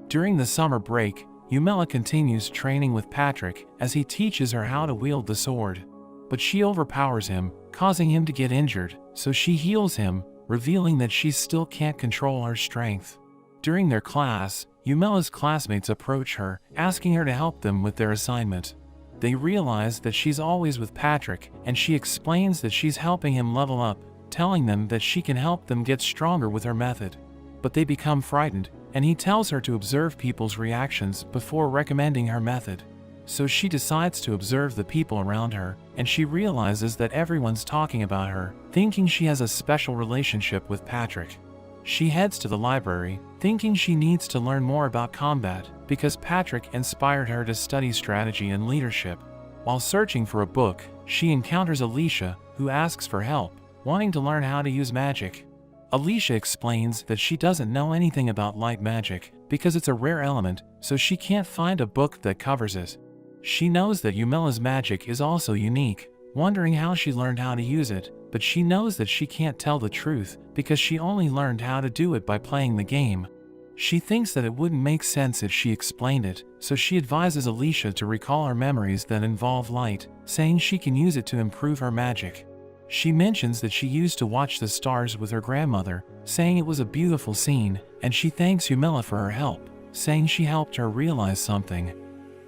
During the summer break, Yumilla continues training with Patrick as he teaches her how to wield the sword. But she overpowers him, causing him to get injured, so she heals him, revealing that she still can't control her strength. During their class, Yumilla's classmates approach her, asking her to help them with their assignment. They realize that she's always with Patrick, and she explains that she's helping him level up, telling them that she can help them get stronger with her method. But they become frightened, and he tells her to observe people's reactions before recommending her method. So she decides to observe the people around her, and she realizes that everyone's talking about her, thinking she has a special relationship with Patrick. She heads to the library, thinking she needs to learn more about combat, because Patrick inspired her to study strategy and leadership. While searching for a book, she encounters Alicia, who asks for help, wanting to learn how to use magic. Alicia explains that she doesn't know anything about light magic, because it's a rare element, so she can't find a book that covers it. She knows that Yumilla's magic is also unique, wondering how she learned how to use it, but she knows that she can't tell the truth because she only learned how to do it by playing the game. She thinks that it wouldn't make sense if she explained it, so she advises Alicia to recall her memories that involve light, saying she can use it to improve her magic. She mentions that she used to watch the stars with her grandmother, saying it was a beautiful scene, and she thanks Yumilla for her help, saying she helped her realize something.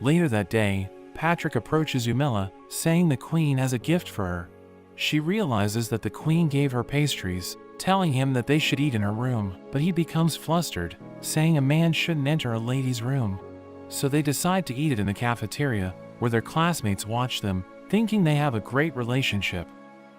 Later that day, Patrick approaches Yumilla, saying the queen has a gift for her. She realizes that the queen gave her pastries, telling him that they should eat in her room, but he becomes flustered, saying a man shouldn't enter a lady's room. So they decide to eat it in the cafeteria, where their classmates watch them, thinking they have a great relationship.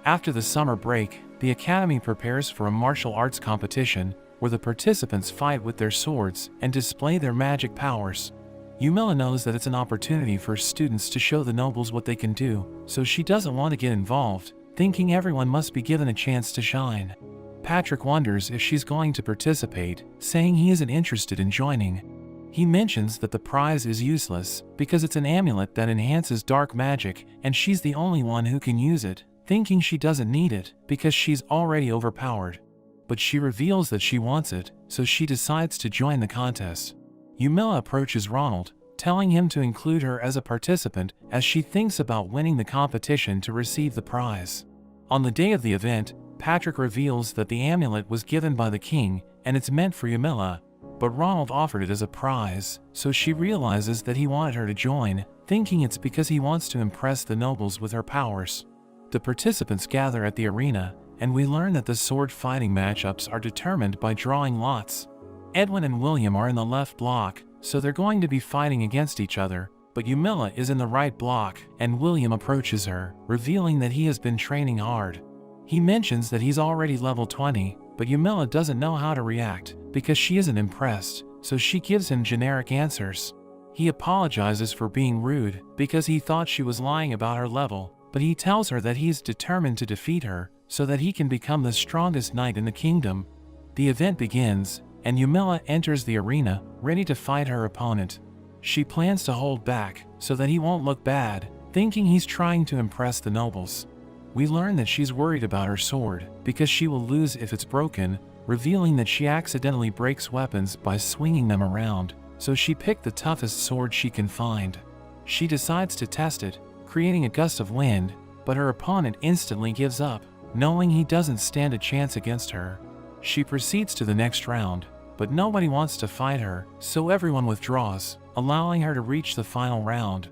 After the summer break, the academy prepares for a martial arts competition, where the participants fight with their swords and display their magic powers. Yumilla knows that it's an opportunity for students to show the nobles what they can do, so she doesn't want to get involved, thinking everyone must be given a chance to shine. Patrick wonders if she's going to participate, saying he isn't interested in joining. He mentions that the prize is useless because it's an amulet that enhances dark magic and she's the only one who can use it, thinking she doesn't need it because she's already overpowered. But she reveals that she wants it, so she decides to join the contest. Yumilla approaches Ronald, telling him to include her as a participant as she thinks about winning the competition to receive the prize. On the day of the event, Patrick reveals that the amulet was given by the king and it's meant for Yumilla, but Ronald offered it as a prize, so she realizes that he wanted her to join, thinking it's because he wants to impress the nobles with her powers. The participants gather at the arena, and we learn that the sword fighting matchups are determined by drawing lots. Edwin and William are in the left block, so they're going to be fighting against each other, but Yumilla is in the right block, and William approaches her, revealing that he has been training hard. He mentions that he's already level 20, but Yumilla doesn't know how to react, because she isn't impressed, so she gives him generic answers. He apologizes for being rude, because he thought she was lying about her level, but he tells her that he's determined to defeat her, so that he can become the strongest knight in the kingdom. The event begins, and Yumilla enters the arena, ready to fight her opponent. She plans to hold back, so that he won't look bad, thinking he's trying to impress the nobles. We learn that she's worried about her sword, because she will lose if it's broken, revealing that she accidentally breaks weapons by swinging them around, so she picked the toughest sword she can find. She decides to test it, creating a gust of wind, but her opponent instantly gives up, knowing he doesn't stand a chance against her. She proceeds to the next round, but nobody wants to fight her, so everyone withdraws, allowing her to reach the final round.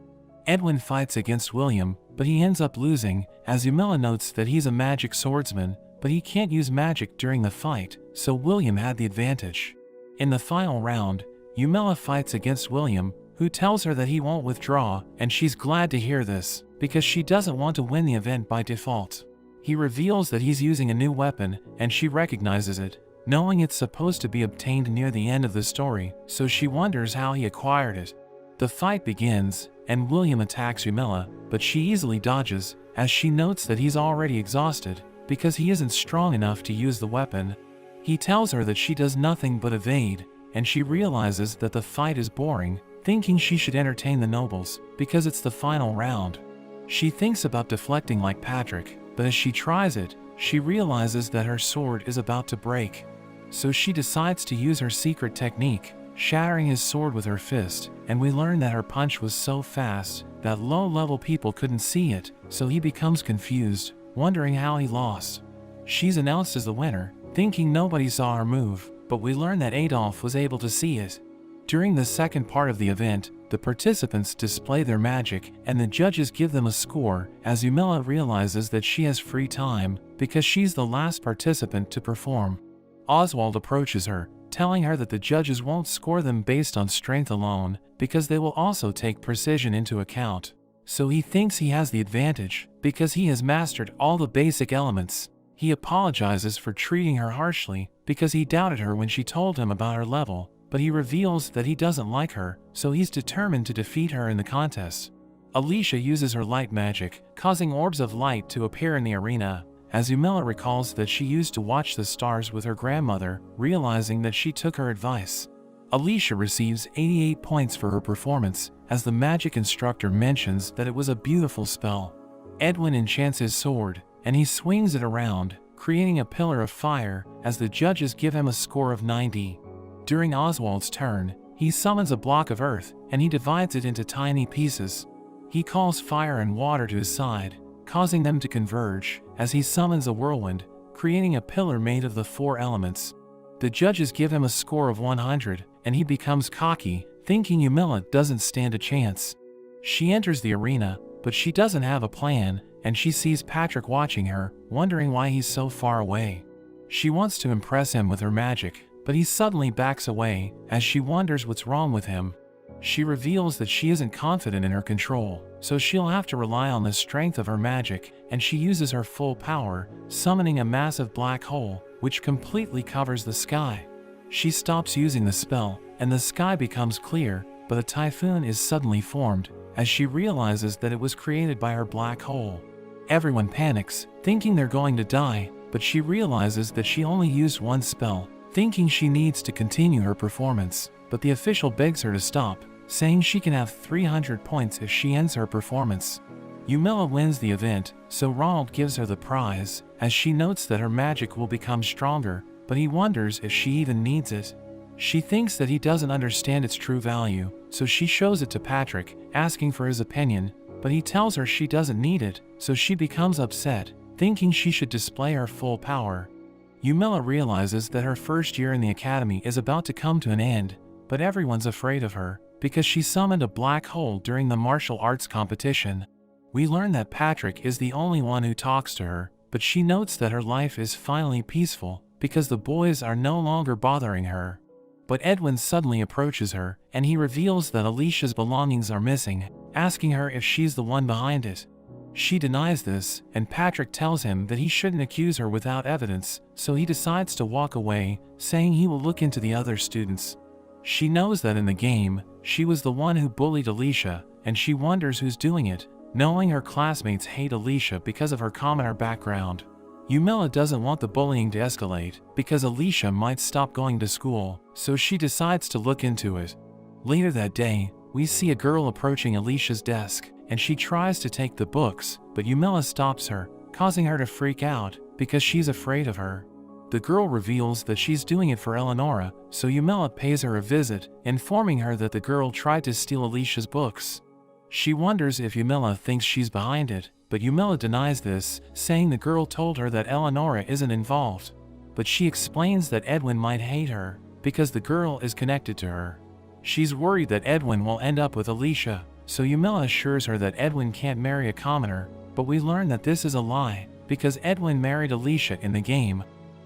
Edwin fights against William, but he ends up losing, as Yumilla notes that he's a magic swordsman, but he can't use magic during the fight, so William had the advantage. In the final round, Yumilla fights against William, who tells her that he won't withdraw, and she's glad to hear this, because she doesn't want to win the event by default. He reveals that he's using a new weapon, and she recognizes it, knowing it's supposed to be obtained near the end of the story, so she wonders how he acquired it. The fight begins, and William attacks Yumilla, but she easily dodges, as she notes that he's already exhausted, because he isn't strong enough to use the weapon. He tells her that she does nothing but evade, and she realizes that the fight is boring, thinking she should entertain the nobles, because it's the final round. She thinks about deflecting like Patrick, but as she tries it, she realizes that her sword is about to break. So she decides to use her secret technique, shattering his sword with her fist, and we learn that her punch was so fast that low-level people couldn't see it, so he becomes confused, wondering how he lost. She's announced as the winner, thinking nobody saw her move, but we learn that Adolf was able to see it. During the second part of the event, the participants display their magic and the judges give them a score, as Yumilla realizes that she has free time because she's the last participant to perform. Oswald approaches her, telling her that the judges won't score them based on strength alone because they will also take precision into account. So he thinks he has the advantage because he has mastered all the basic elements. He apologizes for treating her harshly because he doubted her when she told him about her level, but he reveals that he doesn't like her, so he's determined to defeat her in the contest. Alicia uses her light magic, causing orbs of light to appear in the arena, as Yumilla recalls that she used to watch the stars with her grandmother, realizing that she took her advice. Alicia receives 88 points for her performance, as the magic instructor mentions that it was a beautiful spell. Edwin enchants his sword, and he swings it around, creating a pillar of fire, as the judges give him a score of 90. During Oswald's turn, he summons a block of earth, and he divides it into tiny pieces. He calls fire and water to his side, causing them to converge, as he summons a whirlwind, creating a pillar made of the 4 elements. The judges give him a score of 100, and he becomes cocky, thinking Yumila doesn't stand a chance. She enters the arena, but she doesn't have a plan, and she sees Patrick watching her, wondering why he's so far away. She wants to impress him with her magic, but he suddenly backs away, as she wonders what's wrong with him. She reveals that she isn't confident in her control, so she'll have to rely on the strength of her magic, and she uses her full power, summoning a massive black hole, which completely covers the sky. She stops using the spell, and the sky becomes clear, but a typhoon is suddenly formed, as she realizes that it was created by her black hole. Everyone panics, thinking they're going to die, but she realizes that she only used one spell, thinking she needs to continue her performance, but the official begs her to stop, saying she can have 300 points if she ends her performance. Yumila wins the event, so Ronald gives her the prize, as she notes that her magic will become stronger, but he wonders if she even needs it. She thinks that he doesn't understand its true value, so she shows it to Patrick, asking for his opinion, but he tells her she doesn't need it, so she becomes upset, thinking she should display her full power. Yumila realizes that her first year in the academy is about to come to an end, but everyone's afraid of her, because she summoned a black hole during the martial arts competition. We learn that Patrick is the only one who talks to her, but she notes that her life is finally peaceful, because the boys are no longer bothering her. But Edwin suddenly approaches her, and he reveals that Alicia's belongings are missing, asking her if she's the one behind it. She denies this, and Patrick tells him that he shouldn't accuse her without evidence, so he decides to walk away, saying he will look into the other students. She knows that in the game, she was the one who bullied Alicia, and she wonders who's doing it, knowing her classmates hate Alicia because of her commoner background. Yumila doesn't want the bullying to escalate, because Alicia might stop going to school, so she decides to look into it. Later that day, we see a girl approaching Alicia's desk, and she tries to take the books, but Yumila stops her, causing her to freak out, because she's afraid of her. The girl reveals that she's doing it for Eleonora, so Yumila pays her a visit, informing her that the girl tried to steal Alicia's books. She wonders if Yumila thinks she's behind it, but Yumila denies this, saying the girl told her that Eleonora isn't involved. But she explains that Edwin might hate her, because the girl is connected to her. She's worried that Edwin will end up with Alicia, so Yumila assures her that Edwin can't marry a commoner, but we learn that this is a lie, because Edwin married Alicia in the game.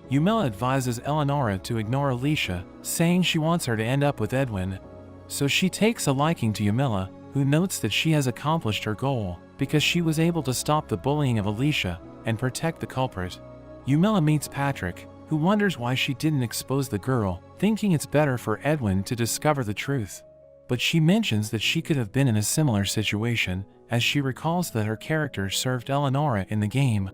Yumila advises Eleonora to ignore Alicia, saying she wants her to end up with Edwin. So she takes a liking to Yumila, who notes that she has accomplished her goal, because she was able to stop the bullying of Alicia and protect the culprit. Yumila meets Patrick, who wonders why she didn't expose the girl, thinking it's better for Edwin to discover the truth. But she mentions that she could have been in a similar situation, as she recalls that her character served Eleonora in the game.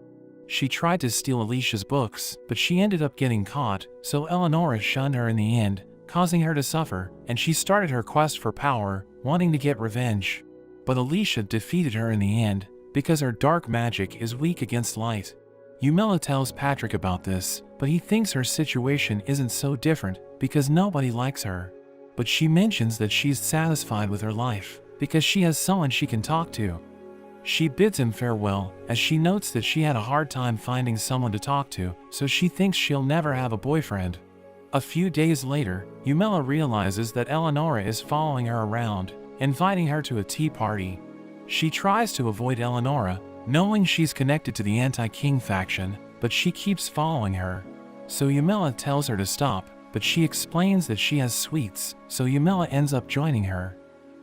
She tried to steal Alicia's books, but she ended up getting caught, so Eleonora shunned her in the end, causing her to suffer, and she started her quest for power, wanting to get revenge. But Alicia defeated her in the end, because her dark magic is weak against light. Yumila tells Patrick about this, but he thinks her situation isn't so different, because nobody likes her. But she mentions that she's satisfied with her life, because she has someone she can talk to. She bids him farewell, as she notes that she had a hard time finding someone to talk to, so she thinks she'll never have a boyfriend. A few days later, Yumila realizes that Eleonora is following her around, inviting her to a tea party. She tries to avoid Eleonora, knowing she's connected to the anti-king faction, but she keeps following her. So Yumila tells her to stop, but she explains that she has sweets, so Yumila ends up joining her.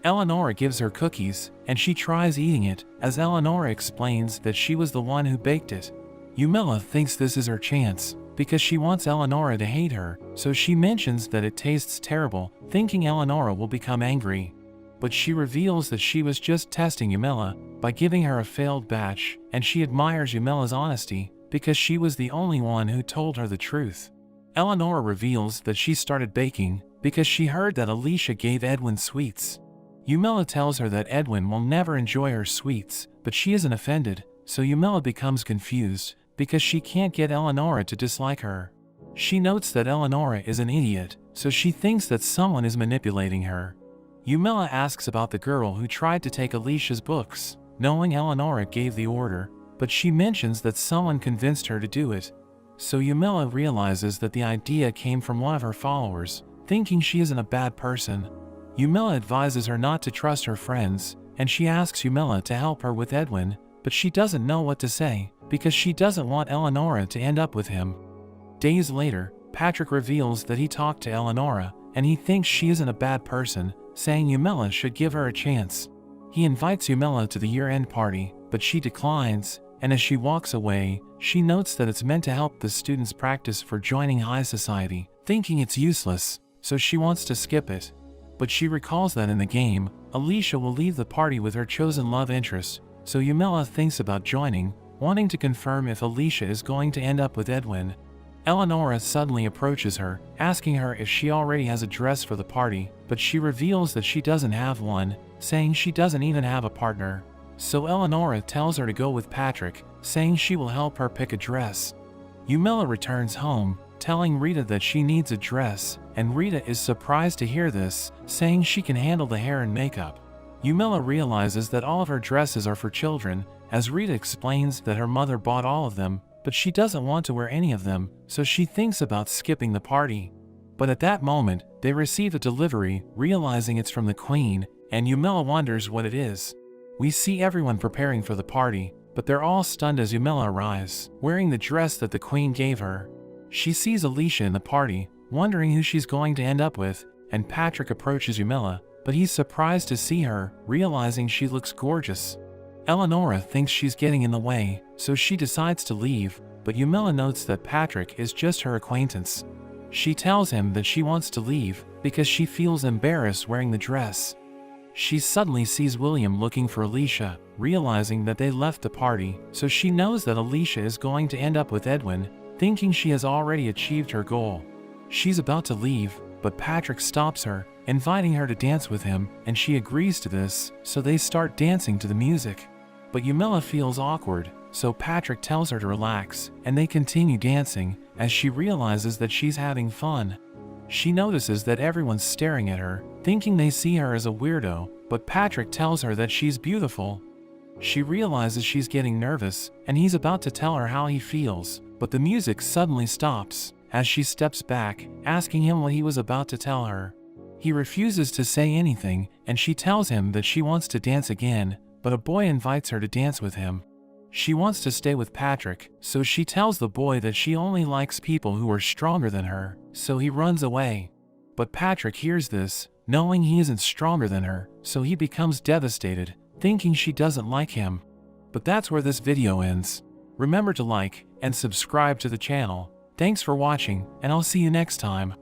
Eleonora gives her cookies, and she tries eating it, as Eleonora explains that she was the one who baked it. Yumila thinks this is her chance, because she wants Eleonora to hate her, so she mentions that it tastes terrible, thinking Eleonora will become angry. But she reveals that she was just testing Yumila by giving her a failed batch, and she admires Yumila's honesty, because she was the only one who told her the truth. Eleonora reveals that she started baking, because she heard that Alicia gave Edwin sweets. Yumila tells her that Edwin will never enjoy her sweets, but she isn't offended, so Yumila becomes confused because she can't get Eleonora to dislike her. She notes that Eleonora is an idiot, so she thinks that someone is manipulating her. Yumila asks about the girl who tried to take Alicia's books, knowing Eleonora gave the order, but she mentions that someone convinced her to do it. So Yumila realizes that the idea came from one of her followers, thinking she isn't a bad person. Yumila advises her not to trust her friends, and she asks Yumila to help her with Edwin, but she doesn't know what to say, because she doesn't want Eleonora to end up with him. Days later, Patrick reveals that he talked to Eleonora, and he thinks she isn't a bad person, saying Yumila should give her a chance. He invites Yumila to the year-end party, but she declines, and as she walks away, she notes that it's meant to help the students practice for joining high society, thinking it's useless, so she wants to skip it. But she recalls that in the game, Alicia will leave the party with her chosen love interest, so Yumila thinks about joining, wanting to confirm if Alicia is going to end up with Edwin. Eleonora suddenly approaches her, asking her if she already has a dress for the party, but she reveals that she doesn't have one, saying she doesn't even have a partner. So Eleonora tells her to go with Patrick, saying she will help her pick a dress. Yumila returns home, telling Rita that she needs a dress, and Rita is surprised to hear this, saying she can handle the hair and makeup. Yumila realizes that all of her dresses are for children, as Rita explains that her mother bought all of them, but she doesn't want to wear any of them, so she thinks about skipping the party. But at that moment, they receive a delivery, realizing it's from the Queen, and Yumila wonders what it is. We see everyone preparing for the party, but they're all stunned as Yumila arrives, wearing the dress that the Queen gave her. She sees Alicia in the party, wondering who she's going to end up with, and Patrick approaches Yumila, but he's surprised to see her, realizing she looks gorgeous. Eleonora thinks she's getting in the way, so she decides to leave, but Yumila notes that Patrick is just her acquaintance. She tells him that she wants to leave because she feels embarrassed wearing the dress. She suddenly sees William looking for Alicia, realizing that they left the party, so she knows that Alicia is going to end up with Edwin, thinking she has already achieved her goal. She's about to leave, but Patrick stops her, inviting her to dance with him, and she agrees to this, so they start dancing to the music. But Yumila feels awkward, so Patrick tells her to relax, and they continue dancing, as she realizes that she's having fun. She notices that everyone's staring at her, thinking they see her as a weirdo, but Patrick tells her that she's beautiful. She realizes she's getting nervous, and he's about to tell her how he feels, but the music suddenly stops, as she steps back, asking him what he was about to tell her. He refuses to say anything, and she tells him that she wants to dance again, but a boy invites her to dance with him. She wants to stay with Patrick, so she tells the boy that she only likes people who are stronger than her, so he runs away. But Patrick hears this, knowing he isn't stronger than her, so he becomes devastated, thinking she doesn't like him. But that's where this video ends. Remember to like and subscribe to the channel. Thanks for watching, and I'll see you next time.